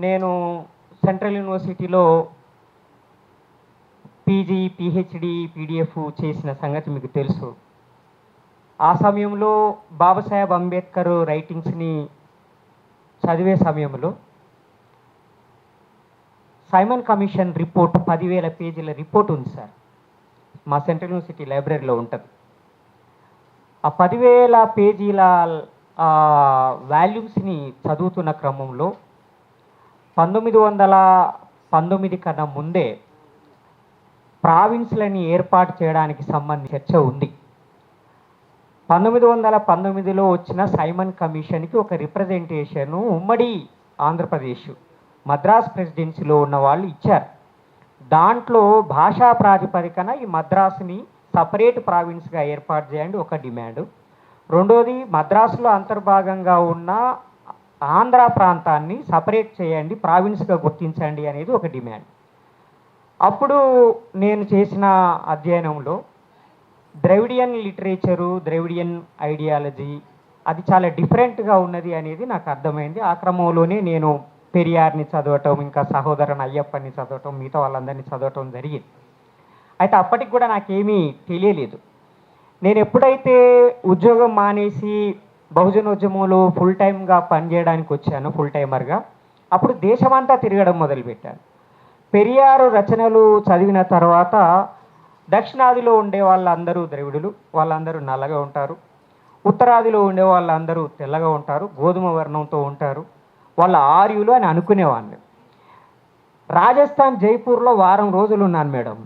నేను సెంట్రల్ యూనివర్సిటీలో PG, PhD, PDF చేసిన సంగతి మీకు తెలుసు. ఆ సమయంలో బాబాసాహెబ్ అంబేద్కర్ రైటింగ్స్ని చదివే సమయంలో సైమన్ కమిషన్ రిపోర్ట్ 10,000 పేజీల రిపోర్ట్ ఉంది సార్. మా సెంట్రల్ యూనివర్సిటీ లైబ్రరీలో ఉంటుంది. ఆ 10,000 పేజీల వాల్యూమ్స్ని చదువుతున్న క్రమంలో 1919 కన్నా ముందే ప్రావిన్స్లని ఏర్పాటు చేయడానికి సంబంధించి చర్చ ఉంది. 1919లో వచ్చిన సైమన్ కమిషన్కి ఒక రిప్రజెంటేషను ఉమ్మడి ఆంధ్రప్రదేశ్ మద్రాస్ ప్రెసిడెన్సీలో ఉన్న వాళ్ళు ఇచ్చారు. దాంట్లో భాషా ప్రాతిపదికన ఈ మద్రాసుని సపరేట్ ప్రావిన్స్గా ఏర్పాటు చేయండి ఒక డిమాండ్. రెండోది, మద్రాసులో అంతర్భాగంగా ఉన్న ఆంధ్ర ప్రాంతాన్ని సపరేట్ చేయండి, ప్రావిన్స్గా గుర్తించండి అనేది ఒక డిమాండ్. అప్పుడు నేను చేసిన అధ్యయనంలో ద్రవిడియన్ లిటరేచరు, ద్రవిడియన్ ఐడియాలజీ అది చాలా డిఫరెంట్గా ఉన్నది అనేది నాకు అర్థమైంది. ఆ క్రమంలోనే నేను పెరియార్ని చదవటం, ఇంకా సహోదరన్ అయ్యప్పని చదవటం, మిగతా వాళ్ళందరినీ చదవటం జరిగింది. అయితే అప్పటికి కూడా నాకేమీ తెలియలేదు. నేను ఎప్పుడైతే ఉద్యోగం మానేసి బహుజనోద్యమంలో ఫుల్ టైమ్గా పనిచేయడానికి వచ్చాను, ఫుల్ టైమర్గా, అప్పుడు దేశమంతా తిరగడం మొదలుపెట్టాను. పెరియారు రచనలు చదివిన తర్వాత దక్షిణాదిలో ఉండే వాళ్ళందరూ ద్రవిడులు, వాళ్ళందరూ నల్లగా ఉంటారు. ఉత్తరాదిలో ఉండే వాళ్ళందరూ తెల్లగా ఉంటారు, గోధుమ వర్ణంతో ఉంటారు, వాళ్ళ ఆర్యులు అని అనుకునేవాడిని. రాజస్థాన్ జైపూర్లో వారం రోజులు ఉన్నాను మేడం.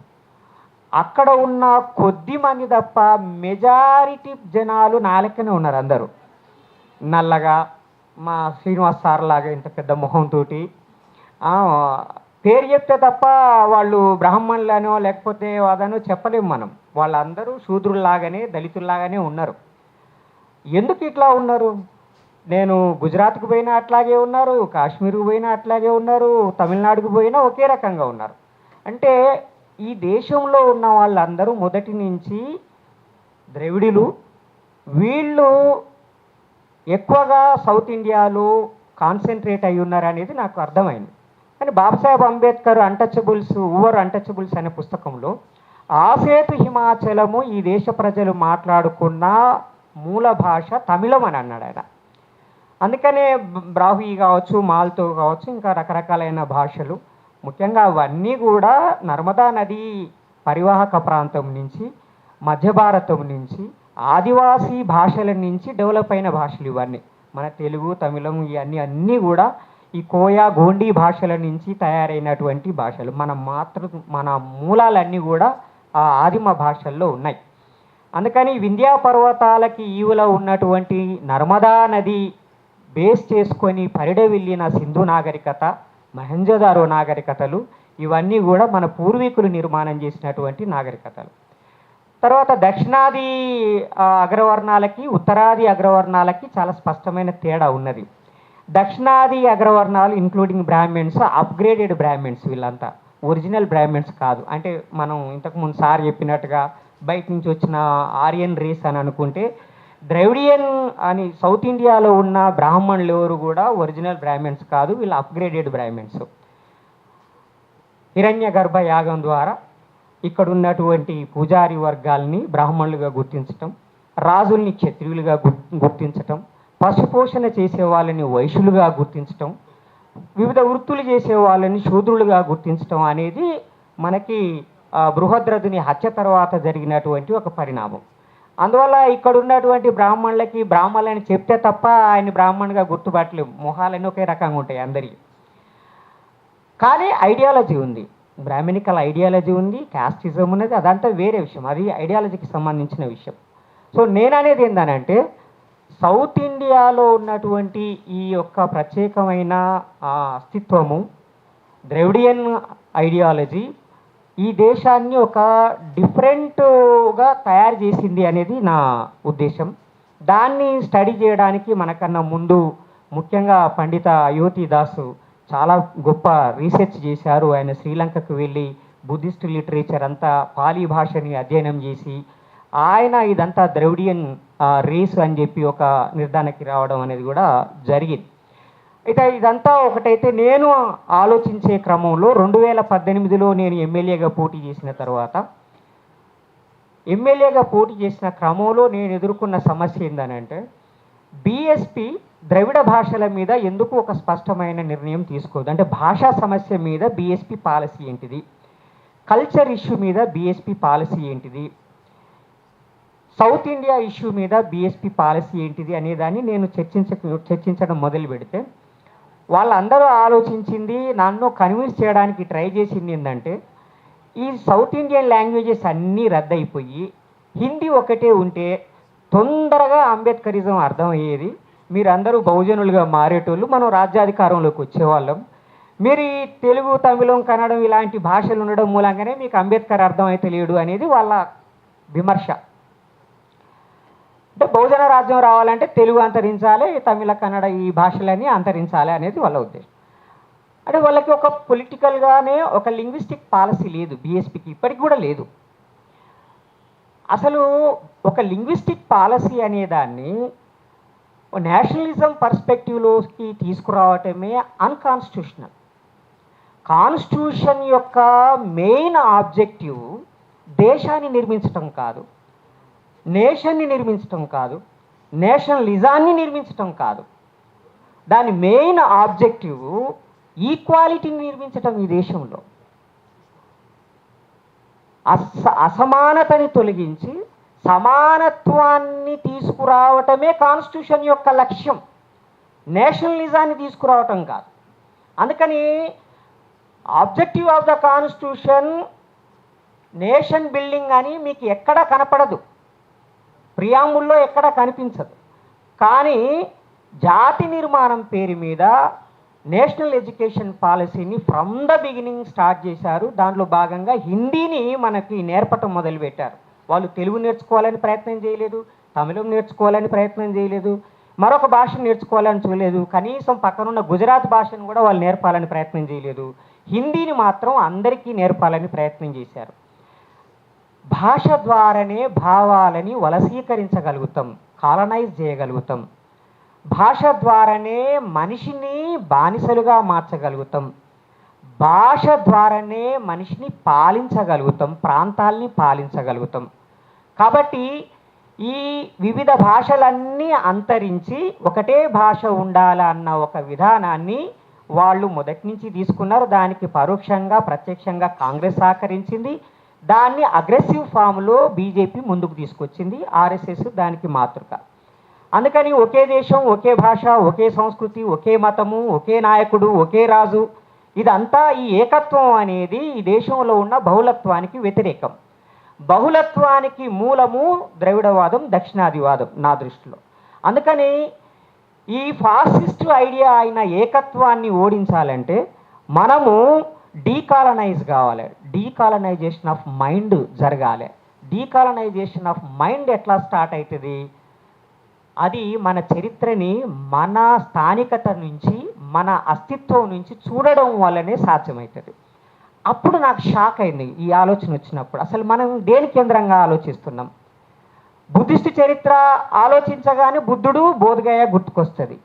అక్కడ ఉన్న కొద్ది మంది తప్ప మెజారిటీ జనాలు నా లెక్కనే ఉన్నారు. అందరూ నల్లగా, మా శ్రీనివాస్ సార్ లాగా ఇంత పెద్ద మొహంతో, పేరు చెప్తే తప్ప వాళ్ళు బ్రాహ్మణులనో లేకపోతే అదనో చెప్పలేము మనం. వాళ్ళందరూ శూద్రుల్లాగానే, దళితుల్లాగానే ఉన్నారు. ఎందుకు ఇట్లా ఉన్నారు? నేను గుజరాత్కు పోయినా అట్లాగే ఉన్నారు, కాశ్మీర్కు పోయినా అట్లాగే ఉన్నారు, తమిళనాడుకు పోయినా ఒకే రకంగా ఉన్నారు. అంటే ఈ దేశంలో ఉన్న వాళ్ళందరూ మొదటి నుంచి ద్రవిడులు. వీళ్ళు ఎక్కువగా సౌత్ ఇండియాలో కాన్సన్ట్రేట్ అయి ఉన్నారు అనేది నాకు అర్థమైంది. కానీ Babasaheb Ambedkar untouchables, over untouchables అనే పుస్తకంలో ఆసేతు హిమాచలము ఈ దేశ ప్రజలు మాట్లాడుకున్న మూల భాష తమిళం అని అన్నాడు ఆయన. అందుకనే బ్రాహ్మీ కావచ్చు, మాల్తో కావచ్చు, ఇంకా రకరకాలైన భాషలు, ముఖ్యంగా అవన్నీ కూడా నర్మదా నది పరివాహక ప్రాంతం నుంచి, మధ్య భారతం నుంచి, ఆదివాసీ భాషల నుంచి డెవలప్ అయిన భాషలు ఇవన్నీ. మన తెలుగు, తమిళం ఇవన్నీ అన్నీ కూడా ఈ కోయా, గోండీ భాషల నుంచి తయారైనటువంటి భాషలు. మన మూలాలన్నీ కూడా ఆ ఆదిమ భాషల్లో ఉన్నాయి. అందుకని వింధ్యా పర్వతాలకి ఈవుల ఉన్నటువంటి నర్మదా నది బేస్ చేసుకొని పరిడవిల్లిన సింధు నాగరికత, మహంజోదారో నాగరికతలు ఇవన్నీ కూడా మన పూర్వీకులు నిర్మాణం చేసినటువంటి నాగరికతలు. తర్వాత దక్షిణాది అగ్రవర్ణాలకి, ఉత్తరాది అగ్రవర్ణాలకి చాలా స్పష్టమైన తేడా ఉన్నది. దక్షిణాది అగ్రవర్ణాలు ఇంక్లూడింగ్ బ్రాహ్మిన్స్, అప్గ్రేడెడ్ బ్రాహ్మిన్స్, వీళ్ళంతా ఒరిజినల్ బ్రాహ్మిన్స్ కాదు. అంటే మనం ఇంతకుముందు సార్ చెప్పినట్టుగా బయట నుంచి వచ్చిన ఆరియన్ రేస్ అని అనుకుంటే, ద్రవిడియన్ అని సౌత్ ఇండియాలో ఉన్న బ్రాహ్మణులు ఎవరు కూడా ఒరిజినల్ బ్రాహ్మిన్స్ కాదు, వీళ్ళు అప్గ్రేడెడ్ బ్రాహ్మిన్స్. హిరణ్య గర్భ యాగం ద్వారా ఇక్కడ ఉన్నటువంటి పూజారి వర్గాల్ని బ్రాహ్మణులుగా గుర్తించటం, రాజుల్ని క్షత్రియులుగా గుర్తించటం, పశుపోషణ చేసే వాళ్ళని వైశ్యులుగా గుర్తించటం, వివిధ వృత్తులు చేసే వాళ్ళని శూద్రులుగా గుర్తించటం అనేది మనకి బృహద్రథుని హత్య తర్వాత జరిగినటువంటి ఒక పరిణామం. అందువల్ల ఇక్కడ ఉన్నటువంటి బ్రాహ్మణులకి బ్రాహ్మణులని చెప్తే తప్ప ఆయన బ్రాహ్మణుగా గుర్తుపట్టలేము. మొహాలన్నీ ఒకే రకంగా ఉంటాయి అందరికీ. కానీ ఐడియాలజీ ఉంది, బ్రాహ్మణికల్ ఐడియాలజీ ఉంది, క్యాస్టిజం ఉన్నది, అదంతా వేరే విషయం, అది ఐడియాలజీకి సంబంధించిన విషయం. సో నేననేది ఏంటంటే, సౌత్ ఇండియాలో ఉన్నటువంటి ఈ యొక్క ప్రత్యేకమైన అస్తిత్వము, ద్రవిడియన్ ఐడియాలజీ ఈ దేశాన్ని ఒక డిఫరెంట్గా తయారు చేసింది అనేది నా ఉద్దేశం. దాన్ని స్టడీ చేయడానికి మనకన్నా ముందు ముఖ్యంగా పండిత అయోధ్యదాసు చాలా గొప్ప రీసెర్చ్ చేశారు. ఆయన శ్రీలంకకు వెళ్ళి బుద్ధిస్ట్ లిటరేచర్ అంతా పాలీ భాషని అధ్యయనం చేసి ఆయన ఇదంతా ద్రవిడియన్ రేస్ అని చెప్పి ఒక నిర్ధారణకి రావడం అనేది కూడా జరిగింది. అయితే ఇదంతా ఒకటైతే నేను ఆలోచించే క్రమంలో 2018లో నేను ఎమ్మెల్యేగా పోటీ చేసిన తర్వాత ఎమ్మెల్యేగా పోటీ చేసిన క్రమంలో నేను ఎదుర్కొన్న సమస్య ఏందనంటే బీఎస్పీ ద్రవిడ భాషల మీద ఎందుకు ఒక స్పష్టమైన నిర్ణయం తీసుకోదు. అంటే భాషా సమస్య మీద బీఎస్పీ పాలసీ ఏంటిది, కల్చర్ ఇష్యూ మీద బీఎస్పీ పాలసీ ఏంటిది, సౌత్ ఇండియా ఇష్యూ మీద బీఎస్పీ పాలసీ ఏంటిది అనేదాన్ని నేను చర్చించడం మొదలు పెడితే వాళ్ళందరూ ఆలోచించింది, నన్ను కన్విన్స్ చేయడానికి ట్రై చేసింది ఏంటంటే ఈ సౌత్ ఇండియన్ లాంగ్వేజెస్ అన్నీ రద్దయిపోయి హిందీ ఒకటే ఉంటే తొందరగా అంబేద్కరిజం అర్థమయ్యేది, మీరందరూ బహుజనులుగా మారేటోళ్ళు, మనం రాజ్యాధికారంలోకి వచ్చేవాళ్ళం. మీరు ఈ తెలుగు, తమిళం, కన్నడం ఇలాంటి భాషలు ఉండడం మూలంగానే మీకు అంబేద్కర్ అర్థమైతే లేడు అనేది వాళ్ళ విమర్శ. అంటే బహుజన రాజ్యం రావాలంటే తెలుగు అంతరించాలి, తమిళ, కన్నడ ఈ భాషలన్నీ అంతరించాలి అనేది వాళ్ళ ఉద్దేశం. అంటే వాళ్ళకి ఒక పొలిటికల్గానే ఒక లింగ్విస్టిక్ పాలసీ లేదు బీఎస్పీకి, ఇప్పటికి కూడా లేదు. అసలు ఒక లింగ్విస్టిక్ పాలసీ అనేదాన్ని నేషనలిజం పర్స్పెక్టివ్లోకి తీసుకురావటమే అన్కాన్స్టిట్యూషనల్. కాన్స్టిట్యూషన్ యొక్క మెయిన్ ఆబ్జెక్టివ్ దేశాన్ని నిర్మించటం కాదు, నేషన్ని నిర్మించటం కాదు, నేషనలిజాన్ని నిర్మించటం కాదు. దాని మెయిన్ ఆబ్జెక్టివ్ ఈక్వాలిటీని నిర్మించటం. ఈ దేశంలో అసమానతని తొలగించి సమానత్వాన్ని తీసుకురావటమే కాన్స్టిట్యూషన్ యొక్క లక్ష్యం, నేషనలిజాన్ని తీసుకురావటం కాదు. అందుకని objective of the constitution nation building అని మీకు ఎక్కడా కనపడదు, ప్రియాంబుల్లో ఎక్కడా కనిపించదు. కానీ జాతి నిర్మాణం పేరు మీద నేషనల్ ఎడ్యుకేషన్ పాలసీని ఫ్రమ్ ద బిగినింగ్ స్టార్ట్ చేశారు. దాంట్లో భాగంగా హిందీని మనకి నేర్పటం మొదలుపెట్టారు. వాళ్ళు తెలుగు నేర్చుకోవాలని ప్రయత్నం చేయలేదు, తమిళం నేర్చుకోవాలని ప్రయత్నం చేయలేదు, మరొక భాషను నేర్చుకోవాలని చూడలేదు, కనీసం పక్కనున్న గుజరాత్ భాషను కూడా వాళ్ళు నేర్పాలని ప్రయత్నం చేయలేదు. హిందీని మాత్రం అందరికీ నేర్పాలని ప్రయత్నం చేశారు. భాష ద్వారానే భావాలని వలసీకరించగలుగుతాం, కాలనైజ్ చేయగలుగుతాం. భాష ద్వారానే మనిషిని బానిసలుగా మార్చగలుగుతాం. భాష ద్వారానే మనిషిని పాలించగలుగుతాం, ప్రాంతాల్ని పాలించగలుగుతాం. కాబట్టి ఈ వివిధ భాషలన్నీ అంతరించి ఒకటే భాష ఉండాలన్న ఒక విధానాన్ని వాళ్ళు మొదటి నుంచి తీసుకున్నారు. దానికి పరోక్షంగా ప్రత్యక్షంగా కాంగ్రెస్ సహకరించింది. దాన్ని అగ్రెసివ్ ఫామ్లో బీజేపీ ముందుకు తీసుకొచ్చింది, ఆర్ఎస్ఎస్ దానికి మాతృక. అందుకని ఒకే దేశం, ఒకే భాష, ఒకే సంస్కృతి, ఒకే మతము, ఒకే నాయకుడు, ఒకే రాజు, ఇదంతా ఈ ఏకత్వం అనేది ఈ దేశంలో ఉన్న బహుళత్వానికి వ్యతిరేకం. బహుళత్వానికి మూలము ద్రవిడవాదం, దక్షిణాదివాదం నా దృష్టిలో. అందుకని ఈ ఫాసిస్ట్ ఐడియా అయిన ఏకత్వాన్ని ఓడించాలంటే మనము డీకాలనైజ్ కావాలి, డీకాలనైజేషన్ ఆఫ్ మైండ్ జరగాలి. డీకాలనైజేషన్ ఆఫ్ మైండ్ ఎట్లా స్టార్ట్ అవుతుంది? అది మన చరిత్రని మన స్థానికత నుంచి, మన అస్తిత్వం నుంచి చూడడం వల్లనే సాధ్యమవుతుంది. అప్పుడు నాకు షాక్ అయింది ఈ ఆలోచన వచ్చినప్పుడు. అసలు మనం దేని కేంద్రంగా ఆలోచిస్తున్నాం? బుద్ధిస్ట్ చరిత్ర ఆలోచించగానే బుద్ధుడు, బోధగయ గుర్తుకొస్తుంది,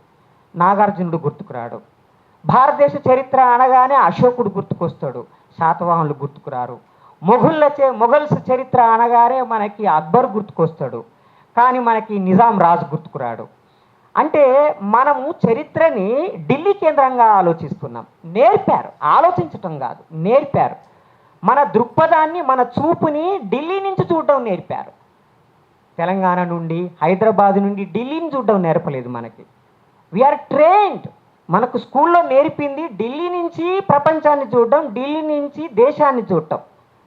నాగార్జునుడు గుర్తుకురాడు. భారతదేశ చరిత్ర అనగానే అశోకుడు గుర్తుకొస్తాడు, శాతవాహనులు గుర్తుకురారు. మొఘల్స్ చరిత్ర అనగానే మనకి అక్బర్ గుర్తుకొస్తాడు, కానీ మనకి నిజాం రాజు గుర్తుకురాడు. అంటే మనము చరిత్రని ఢిల్లీ కేంద్రంగా ఆలోచిస్తున్నాం. నేర్పారు, ఆలోచించటం కాదు, నేర్పారు. మన దృక్పథాన్ని, మన చూపుని ఢిల్లీ నుంచి చూడటం నేర్పారు. తెలంగాణ నుండి, హైదరాబాద్ నుండి ఢిల్లీని చూడడం నేర్పలేదు మనకి. We are trained. మనకు స్కూల్లో నేర్పింది ఢిల్లీ నుంచి ప్రపంచాన్ని చూడడం, ఢిల్లీ నుంచి దేశాన్ని చూడటం.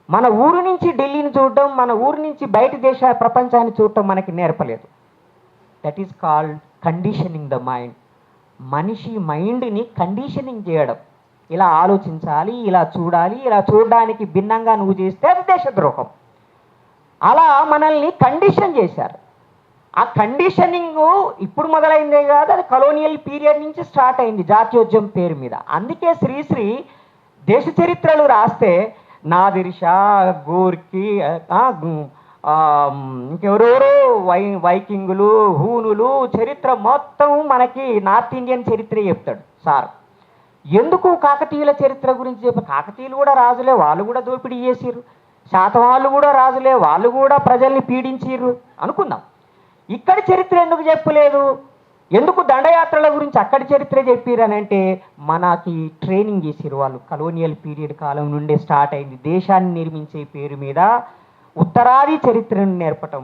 మన ఊరు నుంచి ఢిల్లీని చూడడం, మన ఊరు నుంచి బయట దేశ ప్రపంచాన్ని చూడటం మనకి నేర్పలేదు. That is called conditioning the mind. మనిషి మైండ్ని కండిషనింగ్ చేయడం. ఇలా ఆలోచించాలి, ఇలా చూడాలి, ఇలా చూడడానికి భిన్నంగా నువ్వు చేస్తే అది దేశద్రోహం. అలా మనల్ని కండిషన్ చేశారు. ఆ కండిషనింగ్ ఇప్పుడు మొదలైందే కాదు, అది కలోనియల్ పీరియడ్ నుంచి స్టార్ట్ అయింది జాతీయోద్యమం పేరు మీద. అందుకే శ్రీశ్రీ దేశ చరిత్రలు రాస్తే నాదిర్ షా, గోర్కి, ఇంకెవరెవరో వైకింగులు, హూనులు చరిత్ర మొత్తం మనకి నార్త్ ఇండియన్ చరిత్ర చెప్తాడు. సార్. ఎందుకు కాకతీయుల చరిత్ర గురించి చెప్పి, కాకతీయులు కూడా రాజులే, వాళ్ళు కూడా దోపిడీ చేసిర్రు, శాతవాళ్ళు కూడా రాజులే, వాళ్ళు కూడా ప్రజల్ని పీడించిర్రు అనుకుందాం. ఇక్కడి చరిత్ర ఎందుకు చెప్పలేదు, ఎందుకు దండయాత్రల గురించి అక్కడి చరిత్ర చెప్పిరనంటే, మనకి ట్రైనింగ్ చేసిర్రు వాళ్ళు. కలోనియల్ పీరియడ్ కాలం నుండే స్టార్ట్ అయింది. దేశాన్ని నిర్మించే పేరు మీద ఉత్తరాది చరిత్రను నేర్పటం,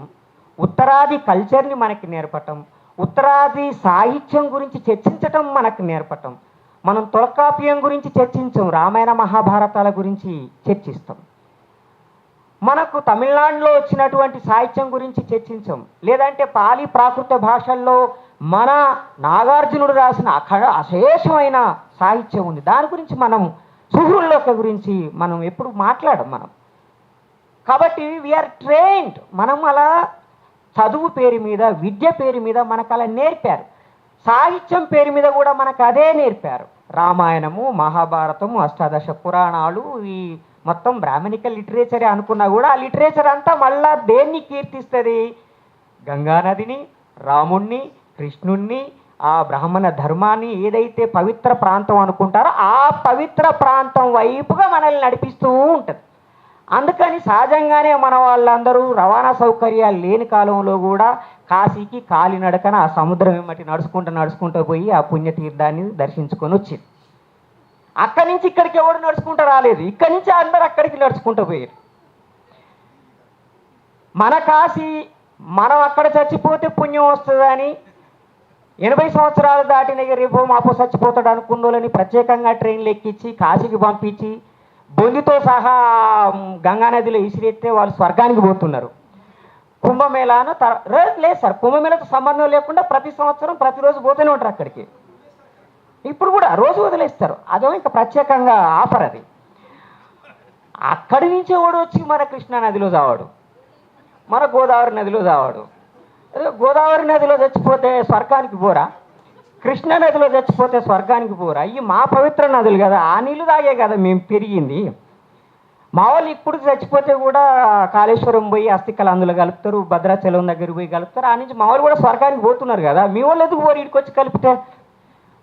ఉత్తరాది కల్చర్ని మనకి నేర్పటం, ఉత్తరాది సాహిత్యం గురించి చర్చించటం మనకు నేర్పటం. మనం తొలకాప్యం గురించి చర్చించాం, రామాయణ మహాభారతాల గురించి చర్చిస్తాం. మనకు తమిళనాడులో వచ్చినటువంటి సాహిత్యం గురించి చర్చించాం, లేదంటే పాలి ప్రాకృత భాషల్లో మన నాగార్జునుడు రాసిన అశేషమైన సాహిత్యం ఉంది, దాని గురించి మనం సుహృల్లోక గురించి మనం ఎప్పుడు మాట్లాడం మనం. కాబట్టి వీఆర్ ట్రైన్డ్. మనం అలా చదువు పేరు మీద, విద్య పేరు మీద మనకు అలా నేర్పారు. సాహిత్యం పేరు మీద కూడా మనకు అదే నేర్పారు. రామాయణము, మహాభారతము, అష్టాదశ పురాణాలు, ఈ మొత్తం బ్రాహ్మణికల్ లిటరేచరే అనుకున్నా కూడా ఆ లిటరేచర్ అంతా మళ్ళా దేన్ని కీర్తిస్తుంది? గంగానదిని, రాముణ్ణి, కృష్ణుణ్ణి, ఆ బ్రాహ్మణ ధర్మాన్ని, ఏదైతే పవిత్ర ప్రాంతం అనుకుంటారో ఆ పవిత్ర ప్రాంతం వైపుగా మనల్ని నడిపిస్తూ ఉంటుంది. అందుకని సహజంగానే మన వాళ్ళందరూ రవాణా సౌకర్యాలు లేని కాలంలో కూడా కాశీకి కాలినడకన ఆ సముద్రం ఏమటి నడుచుకుంటూ పోయి ఆ పుణ్యతీర్థాన్ని దర్శించుకొని వచ్చింది. అక్కడి నుంచి ఇక్కడికి ఎవరు నడుచుకుంటూ రాలేదు, ఇక్కడి నుంచి అందరూ అక్కడికి నడుచుకుంటూ పోయారు. మన కాశీ, మనం అక్కడ చచ్చిపోతే పుణ్యం వస్తుందని 80 సంవత్సరాలు దాటిన రేపో మాపో చచ్చిపోతాడు అనుకున్నోళ్ళని ప్రత్యేకంగా ట్రైన్లు ఎక్కించి కాశీకి పంపించి బొందితో సహా గంగానదిలో ఇసిరెత్తే వాళ్ళు స్వర్గానికి పోతున్నారు. కుంభమేళాను లేదు సార్, కుంభమేళతో సంబంధం లేకుండా ప్రతి సంవత్సరం ప్రతిరోజు పోతూనే ఉంటారు అక్కడికి. ఇప్పుడు కూడా రోజు వదిలేస్తారు, అదో ఇంకా ప్రత్యేకంగా ఆఫర్ అది. అక్కడి నుంచి ఓడి వచ్చి మన కృష్ణా నదిలో చావాడు, మన గోదావరి నదిలో చావాడు. గోదావరి నదిలో చచ్చిపోతే స్వర్గానికి పోరా? కృష్ణా నదిలో చచ్చిపోతే స్వర్గానికి పోరా? ఇవి మా పవిత్ర నదులు కదా, ఆ నీళ్ళు తాగే కదా మేము పెరిగింది. మా వాళ్ళు ఇప్పుడు చచ్చిపోతే కూడా కాళేశ్వరం పోయి అస్థికలు అందులో కలుపుతారు, భద్రాచలం దగ్గర పోయి కలుపుతారు, ఆ నుంచి మా వాళ్ళు కూడా స్వర్గానికి పోతున్నారు కదా. మీ వాళ్ళు ఎందుకు పోరు ఇక్కడికి వచ్చి కలిపితే?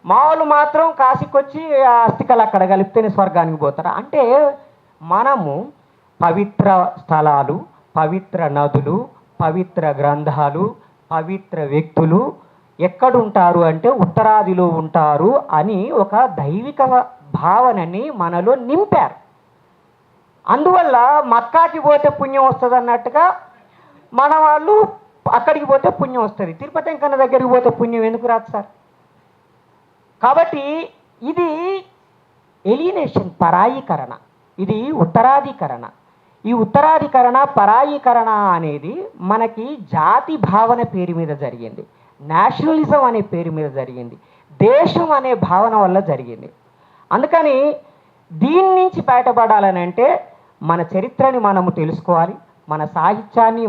మా వాళ్ళు మాత్రం కాశీకి వచ్చి అస్థికలు అక్కడ కలిపితేనే స్వర్గానికి పోతారు. అంటే మనము పవిత్ర స్థలాలు, పవిత్ర నదులు, పవిత్ర గ్రంథాలు, పవిత్ర వ్యక్తులు ఎక్కడుంటారు అంటే ఉత్తరాదిలో ఉంటారు అని ఒక దైవిక భావనని మనలో నింపారు. అందువల్ల మక్కాకి పోతే పుణ్యం వస్తుంది అన్నట్టుగా మన వాళ్ళు అక్కడికి పోతే పుణ్యం వస్తుంది, తిరుపతి వెంకన్న దగ్గరికి పోతే పుణ్యం ఎందుకు రాదు సార్? కాబట్టి ఇది ఎలినేషన్, పరాయీకరణ, ఇది ఉత్తరాధికరణ. ఈ ఉత్తరాధికరణ, పరాయీకరణ అనేది మనకి జాతి భావన పేరు మీద జరిగింది, నేషనలిజం అనే పేరు మీద జరిగింది, దేశం అనే భావన వల్ల జరిగింది. అందుకని దీని నుంచి బయటపడాలని అంటే మన చరిత్రని మనము తెలుసుకోవాలి, మన సాహిత్యాన్ని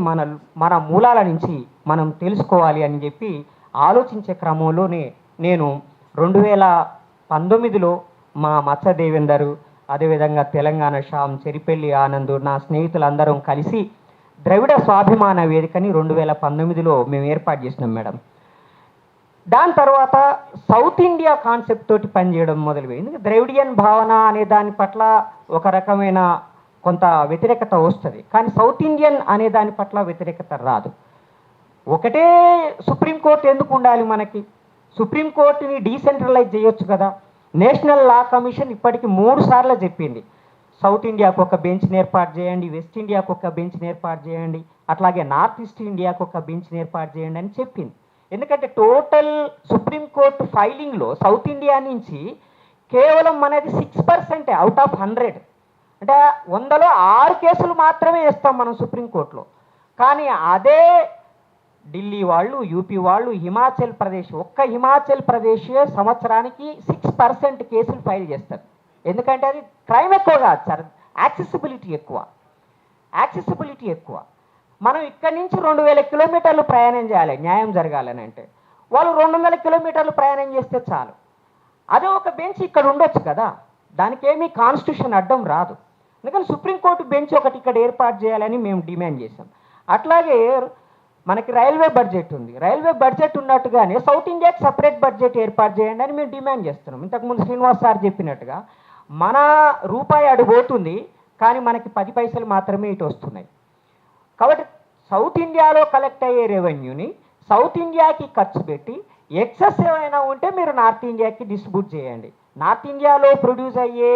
మన మూలాల నుంచి మనం తెలుసుకోవాలి అని చెప్పి ఆలోచించే క్రమంలోనే నేను 2019లో మా మత్స దేవేందరు, అదేవిధంగా తెలంగాణ శ్యామ్, చెరిపెల్లి ఆనంద్, నా స్నేహితులందరం కలిసి ద్రవిడ స్వాభిమాన వేదికని 2019లో మేము ఏర్పాటు చేసినాం మేడం. దాని తర్వాత సౌత్ ఇండియా కాన్సెప్ట్ తోటి పనిచేయడం మొదలుపోయింది. ద్రవిడియన్ భావన అనే దాని పట్ల ఒక రకమైన కొంత వ్యతిరేకత వస్తుంది, కానీ సౌత్ ఇండియన్ అనే దాని పట్ల వ్యతిరేకత రాదు. ఒకటే సుప్రీంకోర్టు ఎందుకు ఉండాలి మనకి? సుప్రీంకోర్టుని డీసెంట్రలైజ్ చేయొచ్చు కదా. నేషనల్ లా కమిషన్ ఇప్పటికి 3 సార్లు చెప్పింది, సౌత్ ఇండియాకు ఒక బెంచ్ని ఏర్పాటు చేయండి, వెస్ట్ ఇండియాకు ఒక బెంచ్ని ఏర్పాటు చేయండి, అట్లాగే నార్త్ ఈస్ట్ ఇండియాకు ఒక బెంచ్ని ఏర్పాటు చేయండి అని చెప్పింది. ఎందుకంటే టోటల్ సుప్రీంకోర్టు ఫైలింగ్లో సౌత్ ఇండియా నుంచి కేవలం మనది 6% అవుట్ ఆఫ్ 100. అంటే 100లో 6 కేసులు మాత్రమే వేస్తాం మనం సుప్రీంకోర్టులో. కానీ అదే ఢిల్లీ వాళ్ళు, యూపీ వాళ్ళు, హిమాచల్ ప్రదేశ్, ఒక్క హిమాచల్ ప్రదేశ్ సంవత్సరానికి 6% కేసులు ఫైల్ చేస్తారు. ఎందుకంటే అది క్రైమ్ ఎక్కువ కాదు సార్, యాక్సెసిబిలిటీ ఎక్కువ. మనం ఇక్కడి నుంచి 2000 కిలోమీటర్లు ప్రయాణం చేయాలి న్యాయం జరగాలని అంటే, వాళ్ళు 200 కిలోమీటర్లు ప్రయాణం చేస్తే చాలు. అదే ఒక బెంచ్ ఇక్కడ ఉండొచ్చు కదా, దానికి ఏమీ కాన్స్టిట్యూషన్ అడ్డం రాదు. అందుకని సుప్రీంకోర్టు బెంచ్ ఒకటి ఇక్కడ ఏర్పాటు చేయాలని మేము డిమాండ్ చేసాం. అట్లాగే మనకి రైల్వే బడ్జెట్ ఉంది. రైల్వే బడ్జెట్ ఉన్నట్టుగానే సౌత్ ఇండియాకి సపరేట్ బడ్జెట్ ఏర్పాటు చేయండి అని మేము డిమాండ్ చేస్తున్నాం. ఇంతకుముందు శ్రీనివాస్ సార్ చెప్పినట్టుగా మన రూపాయి అడుగుపోతుంది, కానీ మనకి 10 పైసలు మాత్రమే ఇటు వస్తున్నాయి. కాబట్టి సౌత్ ఇండియాలో కలెక్ట్ అయ్యే రెవెన్యూని సౌత్ ఇండియాకి ఖర్చు పెట్టి ఎక్సెస్ ఏమైనా ఉంటే మీరు నార్త్ ఇండియాకి డిస్ట్రిబ్యూట్ చేయండి. నార్త్ ఇండియాలో ప్రొడ్యూస్ అయ్యే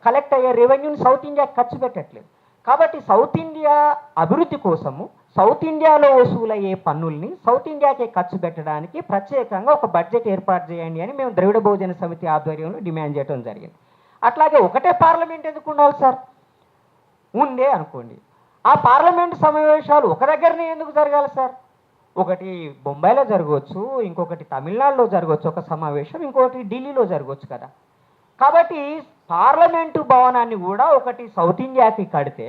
కలెక్ట్ అయ్యే రెవెన్యూని సౌత్ ఇండియాకి ఖర్చు పెట్టట్లేదు. కాబట్టి సౌత్ ఇండియా అభివృద్ధి కోసము సౌత్ ఇండియాలో వసూలయ్యే పన్నుల్ని సౌత్ ఇండియాకే ఖర్చు పెట్టడానికి ప్రత్యేకంగా ఒక బడ్జెట్ ఏర్పాటు చేయండి అని మేము ద్రవిడ బహుజన సమితి ఆధ్వర్యంలో డిమాండ్ చేయడం జరిగింది. అట్లాగే ఒకటే పార్లమెంట్ ఎందుకు ఉండాలి సార్? ఉందే అనుకోండి, ఆ పార్లమెంట్ సమావేశాలు ఒక దగ్గరనే ఎందుకు జరగాలి సార్? ఒకటి బొంబాయిలో జరగవచ్చు, ఇంకొకటి తమిళనాడులో జరగవచ్చు ఒక సమావేశం, ఇంకొకటి ఢిల్లీలో జరగవచ్చు కదా. కాబట్టి పార్లమెంటు భవనాన్ని కూడా ఒకటి సౌత్ ఇండియాకి కడితే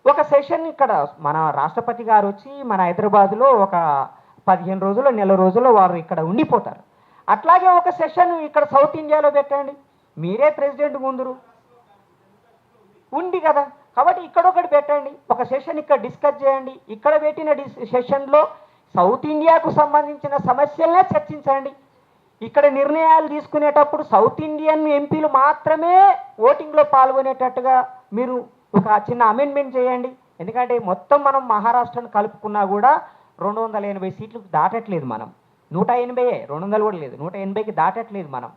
ఒక సెషన్ ఇక్కడ మన రాష్ట్రపతి గారు వచ్చి మన హైదరాబాద్లో ఒక 15 రోజులు నెల రోజుల్లో వారు ఇక్కడ ఉండిపోతారు. అట్లాగే ఒక సెషన్ ఇక్కడ సౌత్ ఇండియాలో పెట్టండి, మీరే ప్రెసిడెంట్ ముందురు ఉంది కదా. కాబట్టి ఇక్కడ ఒకటి పెట్టండి, ఒక సెషన్ ఇక్కడ డిస్కస్ చేయండి. ఇక్కడ పెట్టిన సెషన్లో సౌత్ ఇండియాకు సంబంధించిన సమస్యలనే చర్చించండి. ఇక్కడ నిర్ణయాలు తీసుకునేటప్పుడు సౌత్ ఇండియన్ ఎంపీలు మాత్రమే ఓటింగ్లో పాల్గొనేటట్టుగా మీరు ఒక చిన్న అమెండ్మెంట్ చేయండి. ఎందుకంటే మొత్తం మనం మహారాష్ట్రను కలుపుకున్నా కూడా 280 సీట్లు దాటట్లేదు మనం. 180, 200 కూడా లేదు, 180కి దాటట్లేదు మనం.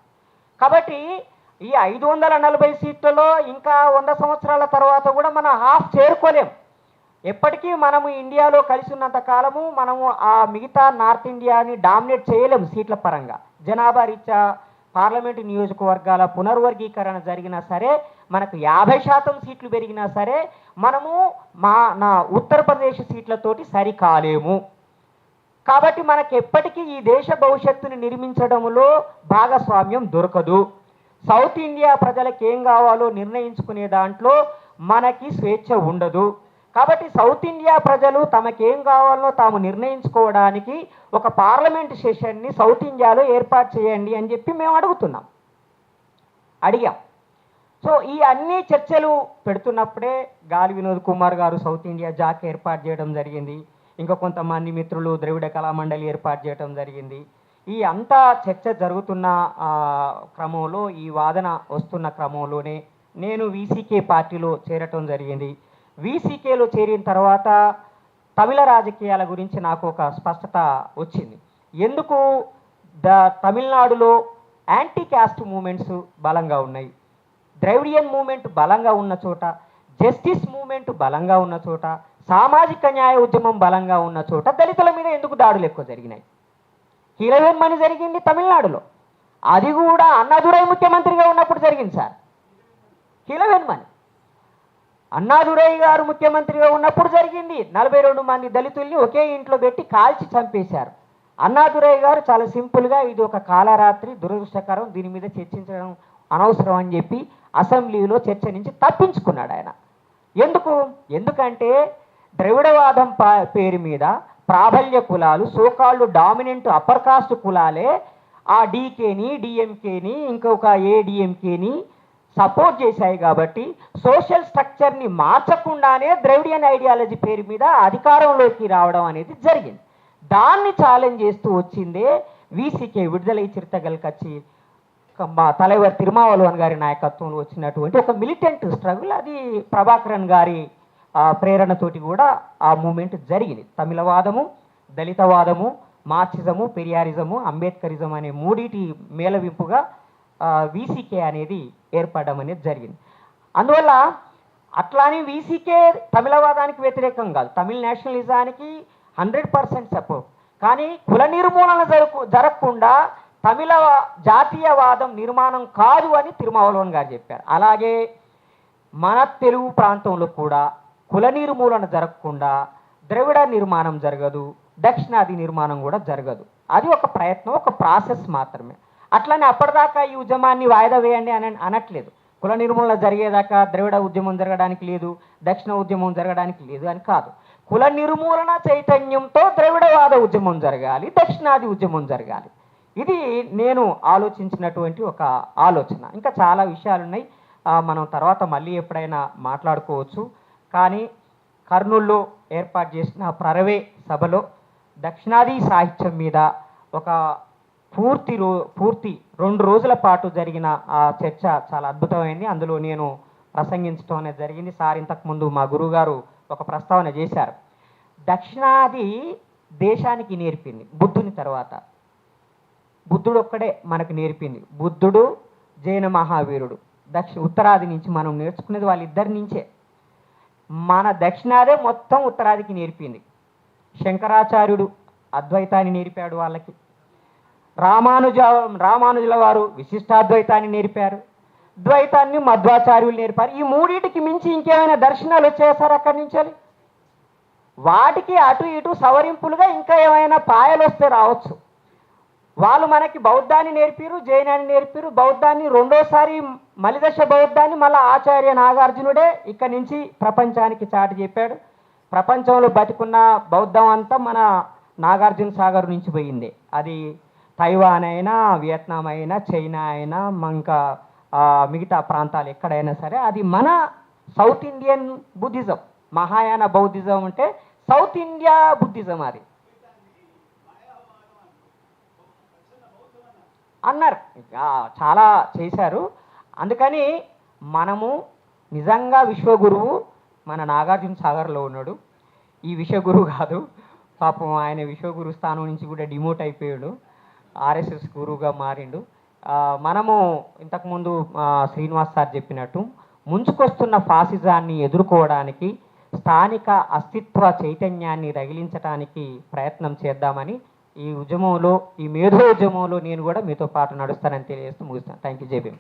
కాబట్టి ఈ 540 సీట్లలో ఇంకా 100 సంవత్సరాల తర్వాత కూడా మనం హాఫ్ చేరుకోలేం. ఎప్పటికీ మనము ఇండియాలో కలిసి ఉన్నంత కాలము మనము ఆ మిగతా నార్త్ ఇండియాని డామినేట్ చేయలేము సీట్ల పరంగా. జనాభా రీత్యా పార్లమెంటు నియోజకవర్గాల పునర్వర్గీకరణ జరిగినా సరే, మనకు 50% సీట్లు పెరిగినా సరే మనము నా ఉత్తరప్రదేశ్ సీట్లతోటి సరికాలేము. కాబట్టి మనకు ఎప్పటికీ ఈ దేశ భవిష్యత్తుని నిర్మించడంలో భాగస్వామ్యం దొరకదు. సౌత్ ఇండియా ప్రజలకు ఏం కావాలో నిర్ణయించుకునే దాంట్లో మనకి స్వేచ్ఛ ఉండదు. కాబట్టి సౌత్ ఇండియా ప్రజలు తమకేం కావాలో తాము నిర్ణయించుకోవడానికి ఒక పార్లమెంట్ సెషన్ని సౌత్ ఇండియాలో ఏర్పాటు చేయండి అని చెప్పి మేము అడిగాం. సో ఈ అన్ని చర్చలు పెడుతున్నప్పుడే గాలి వినోద్ కుమార్ గారు సౌత్ ఇండియా జాక్ ఏర్పాటు చేయడం జరిగింది. ఇంకా కొంతమంది మిత్రులు ద్రవిడ కళామండలి ఏర్పాటు చేయడం జరిగింది. ఈ అంతా చర్చ జరుగుతున్న క్రమంలో, ఈ వాదన వస్తున్న క్రమంలోనే నేను వీసీకే పార్టీలో చేరటం జరిగింది. వీసీకేలో చేరిన తర్వాత తమిళ రాజకీయాల గురించి నాకు ఒక స్పష్టత వచ్చింది. ఎందుకు తమిళనాడులో యాంటీ క్యాస్ట్ మూమెంట్స్ బలంగా ఉన్నాయి, ద్రవిడియన్ మూమెంట్ బలంగా ఉన్న చోట, జస్టిస్ మూమెంట్ బలంగా ఉన్న చోట, సామాజిక న్యాయ ఉద్యమం బలంగా ఉన్న చోట దళితుల మీద ఎందుకు దాడులు ఎక్కువ జరిగినాయి? కీలవేన్మని జరిగింది తమిళనాడులో, అది కూడా అన్నాదురై ముఖ్యమంత్రిగా ఉన్నప్పుడు జరిగింది సార్. కీలవేన్మని అన్నాదురై గారు ముఖ్యమంత్రిగా ఉన్నప్పుడు జరిగింది. 42 మంది దళితుల్ని ఒకే ఇంట్లో పెట్టి కాల్చి చంపేశారు. అన్నాదురై గారు చాలా సింపుల్గా ఇది ఒక కాలరాత్రి, దురదృష్టకరం, దీని మీద చర్చించడం అనవసరం అని చెప్పి అసెంబ్లీలో చర్చ నుంచి తప్పించుకున్నాడు ఆయన. ఎందుకంటే ద్రవిడవాదం పేరు మీద ప్రాబల్య కులాలు, సోకాళ్ళు డామినెంట్ అప్పర్ కాస్ట్ కులాలే ఆ డీకేని, డిఎంకేని, ఇంకొక ఏడిఎంకేని సపోర్ట్ చేశాయి. కాబట్టి సోషల్ స్ట్రక్చర్ని మార్చకుండానే ద్రవిడియన్ ఐడియాలజీ పేరు మీద అధికారంలోకి రావడం అనేది జరిగింది. దాన్ని ఛాలెంజ్ చేస్తూ వచ్చిందే వీసీకే, విడుదలై చిరుతగల్ కచ్చి, మా తలైవర్ తిరుమావళవన్ గారి నాయకత్వంలో వచ్చినటువంటి ఒక మిలిటెంట్ స్ట్రగుల్. అది ప్రభాకరన్ గారి ప్రేరణతోటి కూడా ఆ మూమెంట్ జరిగింది. తమిళవాదము, దళితవాదము, మార్క్సిజము, పెరియారిజము, అంబేద్కరిజం అనే మూడిటి మేళవింపుగా వీసీకే అనేది ఏర్పడడం అనేది జరిగింది. అందువల్ల అట్లానే వీసీకే తమిళవాదానికి వ్యతిరేకం కాదు, తమిళ నేషనలిజానికి 100% సపోర్ట్. కానీ కుల నిర్మూలన జరగకుండా తమిళ జాతీయవాదం నిర్మాణం కాదు అని తిరుమావళవన్ గారు చెప్పారు. అలాగే మన తెలుగు ప్రాంతంలో కూడా కుల నిర్మూలన జరగకుండా ద్రవిడ నిర్మాణం జరగదు, దక్షిణాది నిర్మాణం కూడా జరగదు. అది ఒక ప్రయత్నం, ఒక ప్రాసెస్ మాత్రమే. అట్లనే అప్పటిదాకా ఈ ఉద్యమాన్ని వాయిదా వేయండి అని అనట్లేదు. కుల నిర్మూలన జరిగేదాకా ద్రవిడ ఉద్యమం జరగడానికి లేదు, దక్షిణ ఉద్యమం జరగడానికి లేదు అని కాదు. కుల నిర్మూలన చైతన్యంతో ద్రవిడవాద ఉద్యమం జరగాలి, దక్షిణాది ఉద్యమం జరగాలి. ఇది నేను ఆలోచించినటువంటి ఒక ఆలోచన. ఇంకా చాలా విషయాలు ఉన్నాయి, మనం తర్వాత మళ్ళీ ఎప్పుడైనా మాట్లాడుకోవచ్చు. కానీ కర్నూలులో ఏర్పాటు చేసిన ప్రరవే సభలో దక్షిణాది సాహిత్యం మీద ఒక పూర్తి 2 రోజుల పాటు జరిగిన ఆ చర్చ చాలా అద్భుతమైంది. అందులో నేను ప్రసంగించడం అనేది జరిగింది. సార్ ఇంతకుముందు మా గురువుగారు ఒక ప్రస్తావన చేశారు. దక్షిణాది దేశానికి నేర్పింది బుద్ధుని తర్వాత. బుద్ధుడు ఒక్కడే మనకు నేర్పింది. బుద్ధుడు, జైన మహావీరుడు. ఉత్తరాది నుంచి మనం నేర్చుకునేది వాళ్ళిద్దరి నుంచే. మన దక్షిణాదే మొత్తం ఉత్తరాదికి నేర్పింది. శంకరాచార్యుడు అద్వైతాన్ని నేర్పాడు వాళ్ళకి. రామానుజుల వారు విశిష్టాద్వైతాన్ని నేర్పారు. ద్వైతాన్ని మధ్వాచార్యులు నేర్పారు. ఈ మూడింటికి మించి ఇంకేమైనా దర్శనాలు వచ్చేసారు అక్కడి నుంచి? వాటికి అటు ఇటు సవరింపులుగా ఇంకా ఏమైనా పాయలు వస్తే రావచ్చు. వాళ్ళు మనకి బౌద్ధాన్ని నేర్పిరు, జైనాన్ని నేర్పిరు. బౌద్ధాన్ని రెండోసారి మలిదశ బౌద్ధాన్ని మళ్ళీ ఆచార్య నాగార్జునుడే ఇక్కడి నుంచి ప్రపంచానికి చాటి చెప్పాడు. ప్రపంచంలో బతికున్న బౌద్ధం అంతా మన నాగార్జున సాగర్ నుంచి పోయింది. అది తైవాన్ అయినా, వియత్నాం అయినా, చైనా అయినా, ఇంకా మిగతా ప్రాంతాలు ఎక్కడైనా సరే అది మన south Indian Buddhism. Mahayana Buddhism అంటే సౌత్ ఇండియా బుద్ధిజం అది అన్నారు. చాలా చేశారు. అందుకని మనము నిజంగా విశ్వగురువు మన నాగార్జున సాగర్లో ఉన్నాడు. ఈ విశ్వగురువు కాదు పాపం. ఆయన విశ్వగురు స్థానం నుంచి కూడా డిమోట్ అయిపోయాడు, ఆర్ఎస్ఎస్ గురువుగా మారిండు. మనము ఇంతకుముందు శ్రీనివాస్ సార్ చెప్పినట్టు ముంచుకొస్తున్న ఫాసిజాన్ని ఎదుర్కోవడానికి స్థానిక అస్తిత్వ చైతన్యాన్ని రగిలించడానికి ప్రయత్నం చేద్దామని ఈ ఉద్యమంలో, ఈ మేధో ఉద్యమంలో నేను కూడా మీతో పాటు నడుస్తానని తెలియజేస్తూ ముగిస్తాను. Thank you. జై భీమ్.